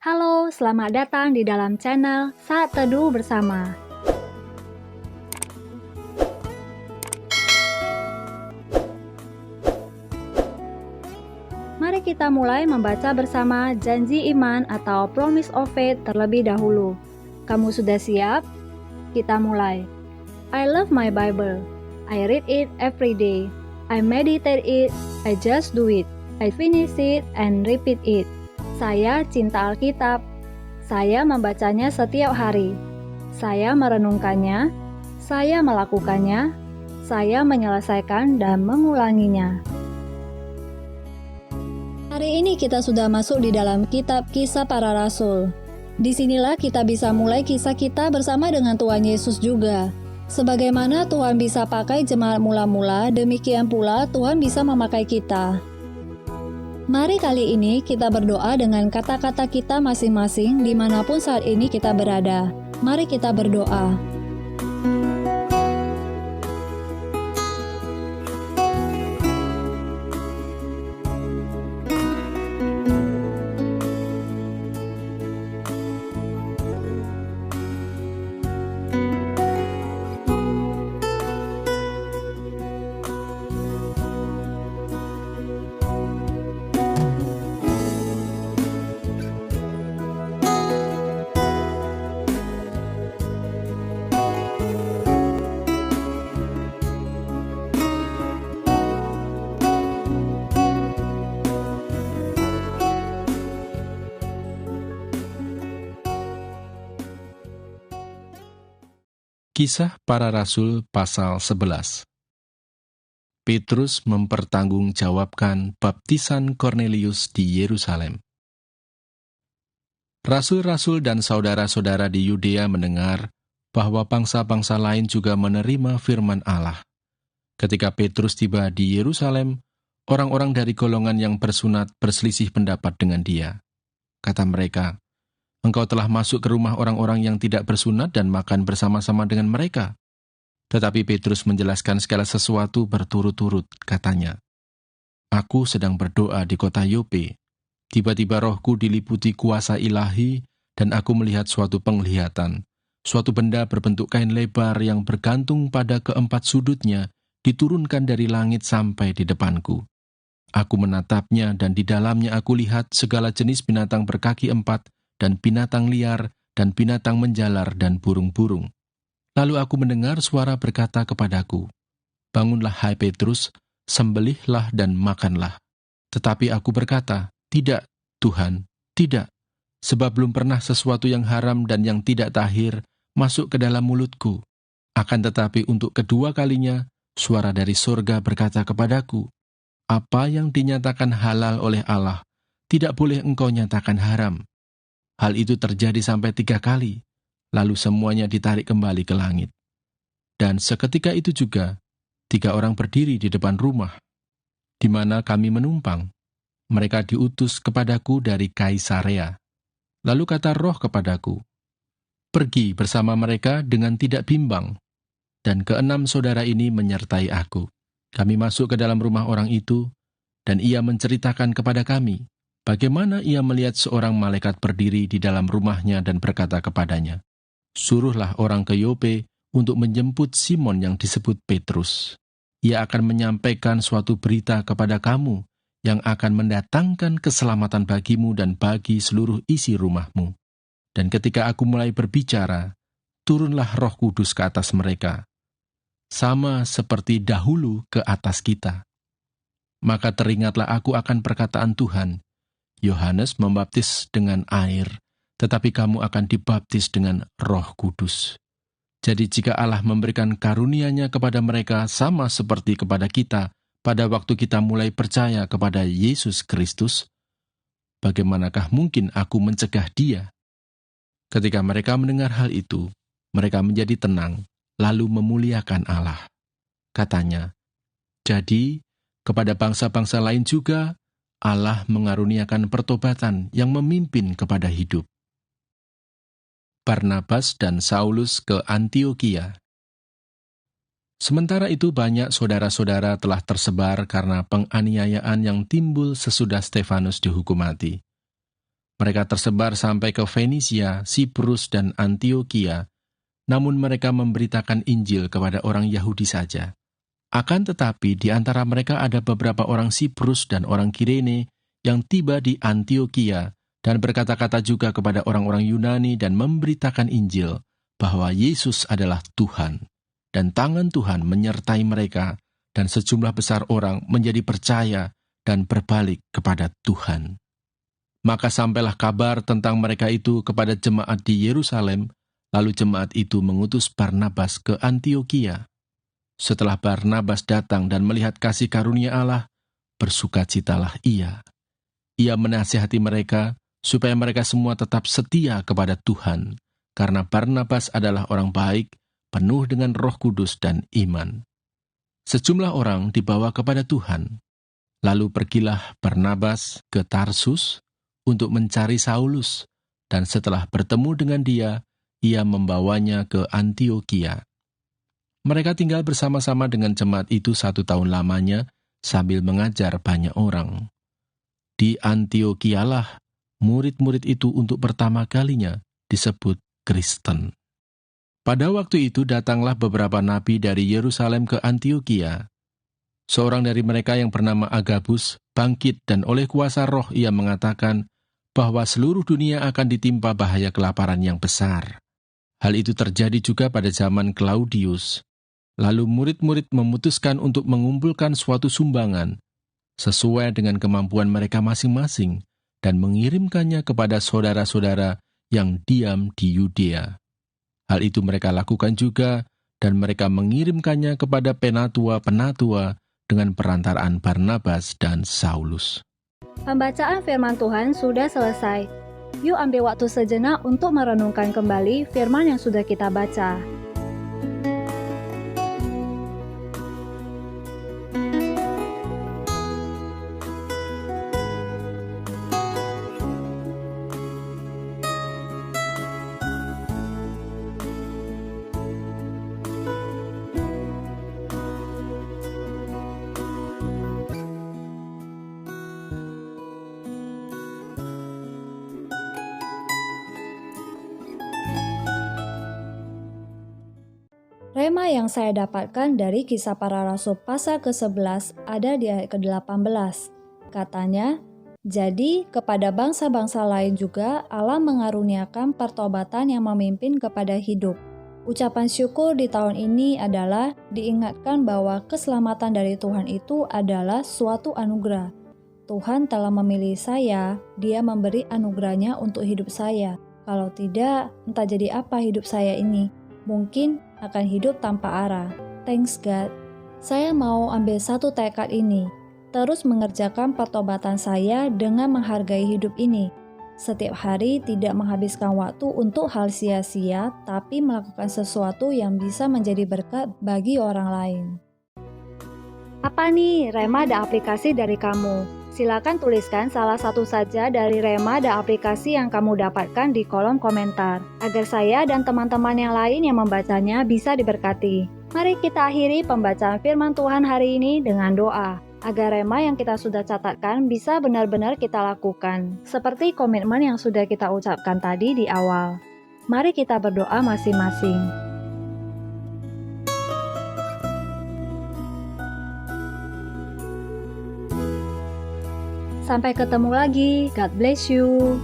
Halo, selamat datang di dalam channel Saat Teduh Bersama. Mari kita mulai membaca bersama janji iman atau Promise of Faith terlebih dahulu. Kamu sudah siap? Kita mulai. I love my Bible. I read it every day. I meditate it. I just do it. I finish it and repeat it. Saya cinta Alkitab. Saya membacanya setiap hari. Saya merenungkannya. Saya melakukannya. Saya menyelesaikan dan mengulanginya. Hari ini kita sudah masuk di dalam kitab Kisah Para Rasul. Disinilah kita bisa mulai kisah kita bersama dengan Tuhan Yesus juga. Sebagaimana Tuhan bisa pakai jemaat mula-mula, demikian pula Tuhan bisa memakai kita. Mari kali ini kita berdoa dengan kata-kata kita masing-masing dimanapun saat ini kita berada. Mari kita berdoa. Kisah Para Rasul pasal 11. Petrus mempertanggungjawabkan baptisan Kornelius di Yerusalem. Rasul-rasul dan saudara-saudara di Yudea mendengar bahwa bangsa-bangsa lain juga menerima firman Allah. Ketika Petrus tiba di Yerusalem, orang-orang dari golongan yang bersunat berselisih pendapat dengan dia. Kata mereka, "Engkau telah masuk ke rumah orang-orang yang tidak bersunat dan makan bersama-sama dengan mereka." Tetapi Petrus menjelaskan segala sesuatu berturut-turut, katanya, "Aku sedang berdoa di kota Yope. Tiba-tiba rohku diliputi kuasa ilahi, dan aku melihat suatu penglihatan. Suatu benda berbentuk kain lebar yang bergantung pada keempat sudutnya, diturunkan dari langit sampai di depanku. Aku menatapnya, dan di dalamnya aku lihat segala jenis binatang berkaki empat, dan binatang liar, dan binatang menjalar, dan burung-burung. Lalu aku mendengar suara berkata kepadaku, 'Bangunlah hai Petrus, sembelihlah dan makanlah.' Tetapi aku berkata, 'Tidak, Tuhan, tidak, sebab belum pernah sesuatu yang haram dan yang tidak tahir masuk ke dalam mulutku.' Akan tetapi untuk kedua kalinya, suara dari surga berkata kepadaku, 'Apa yang dinyatakan halal oleh Allah, tidak boleh engkau nyatakan haram.' Hal itu terjadi sampai 3 kali, lalu semuanya ditarik kembali ke langit. Dan seketika itu juga, 3 orang berdiri di depan rumah, di mana kami menumpang. Mereka diutus kepadaku dari Kaisarea. Lalu kata Roh kepadaku, 'Pergi bersama mereka dengan tidak bimbang.' Dan 6 saudara ini menyertai aku. Kami masuk ke dalam rumah orang itu, dan ia menceritakan kepada kami bagaimana ia melihat seorang malaikat berdiri di dalam rumahnya dan berkata kepadanya, 'Suruhlah orang ke Yope untuk menjemput Simon yang disebut Petrus. Ia akan menyampaikan suatu berita kepada kamu yang akan mendatangkan keselamatan bagimu dan bagi seluruh isi rumahmu.' Dan ketika aku mulai berbicara, turunlah Roh Kudus ke atas mereka, sama seperti dahulu ke atas kita. Maka teringatlah aku akan perkataan Tuhan, 'Yohanes membaptis dengan air, tetapi kamu akan dibaptis dengan Roh Kudus.' Jadi jika Allah memberikan karunia-Nya kepada mereka sama seperti kepada kita pada waktu kita mulai percaya kepada Yesus Kristus, bagaimanakah mungkin aku mencegah Dia?" Ketika mereka mendengar hal itu, mereka menjadi tenang, lalu memuliakan Allah. Katanya, "Jadi, kepada bangsa-bangsa lain juga, Allah mengaruniakan pertobatan yang memimpin kepada hidup." Barnabas dan Saulus ke Antiokhia. Sementara itu banyak saudara-saudara telah tersebar karena penganiayaan yang timbul sesudah Stefanus dihukum mati. Mereka tersebar sampai ke Fenisia, Siprus, dan Antioquia, namun mereka memberitakan Injil kepada orang Yahudi saja. Akan tetapi di antara mereka ada beberapa orang Siprus dan orang Kirene yang tiba di Antioquia dan berkata-kata juga kepada orang-orang Yunani dan memberitakan Injil bahwa Yesus adalah Tuhan. Dan tangan Tuhan menyertai mereka, dan sejumlah besar orang menjadi percaya dan berbalik kepada Tuhan. Maka sampailah kabar tentang mereka itu kepada jemaat di Yerusalem, lalu jemaat itu mengutus Barnabas ke Antioquia. Setelah Barnabas datang dan melihat kasih karunia Allah, bersukacitalah ia. Ia menasihati mereka supaya mereka semua tetap setia kepada Tuhan, karena Barnabas adalah orang baik, penuh dengan Roh Kudus dan iman. Sejumlah orang dibawa kepada Tuhan. Lalu pergilah Barnabas ke Tarsus untuk mencari Saulus, dan setelah bertemu dengan dia, ia membawanya ke Antioquia. Mereka tinggal bersama-sama dengan jemaat itu 1 tahun lamanya sambil mengajar banyak orang. Di Antioquialah, murid-murid itu untuk pertama kalinya disebut Kristen. Pada waktu itu datanglah beberapa nabi dari Yerusalem ke Antioquia. Seorang dari mereka yang bernama Agabus bangkit dan oleh kuasa roh ia mengatakan bahwa seluruh dunia akan ditimpa bahaya kelaparan yang besar. Hal itu terjadi juga pada zaman Claudius. Lalu murid-murid memutuskan untuk mengumpulkan suatu sumbangan sesuai dengan kemampuan mereka masing-masing dan mengirimkannya kepada saudara-saudara yang diam di Yudea. Hal itu mereka lakukan juga, dan mereka mengirimkannya kepada penatua-penatua dengan perantaraan Barnabas dan Saulus. Pembacaan firman Tuhan sudah selesai. Yuk ambil waktu sejenak untuk merenungkan kembali firman yang sudah kita baca. Rema yang saya dapatkan dari Kisah Para Rasul pasal ke-11 ada di ayat ke-18. Katanya, jadi kepada bangsa-bangsa lain juga Allah mengaruniakan pertobatan yang memimpin kepada hidup. Ucapan syukur di tahun ini adalah diingatkan bahwa keselamatan dari Tuhan itu adalah suatu anugerah. Tuhan telah memilih saya, Dia memberi anugerahnya untuk hidup saya. Kalau tidak, entah jadi apa hidup saya ini. Mungkin akan hidup tanpa arah. Thanks God. Saya mau ambil satu tekad ini, terus mengerjakan pertobatan saya dengan menghargai hidup ini. Setiap hari tidak menghabiskan waktu untuk hal sia-sia, tapi melakukan sesuatu yang bisa menjadi berkat bagi orang lain. Apa nih Rema dan aplikasi dari kamu? Silakan tuliskan salah satu saja dari Rema dan aplikasi yang kamu dapatkan di kolom komentar, agar saya dan teman-teman yang lain yang membacanya bisa diberkati. Mari kita akhiri pembacaan firman Tuhan hari ini dengan doa, agar Rema yang kita sudah catatkan bisa benar-benar kita lakukan, seperti komitmen yang sudah kita ucapkan tadi di awal. Mari kita berdoa masing-masing. Sampai ketemu lagi. God bless you.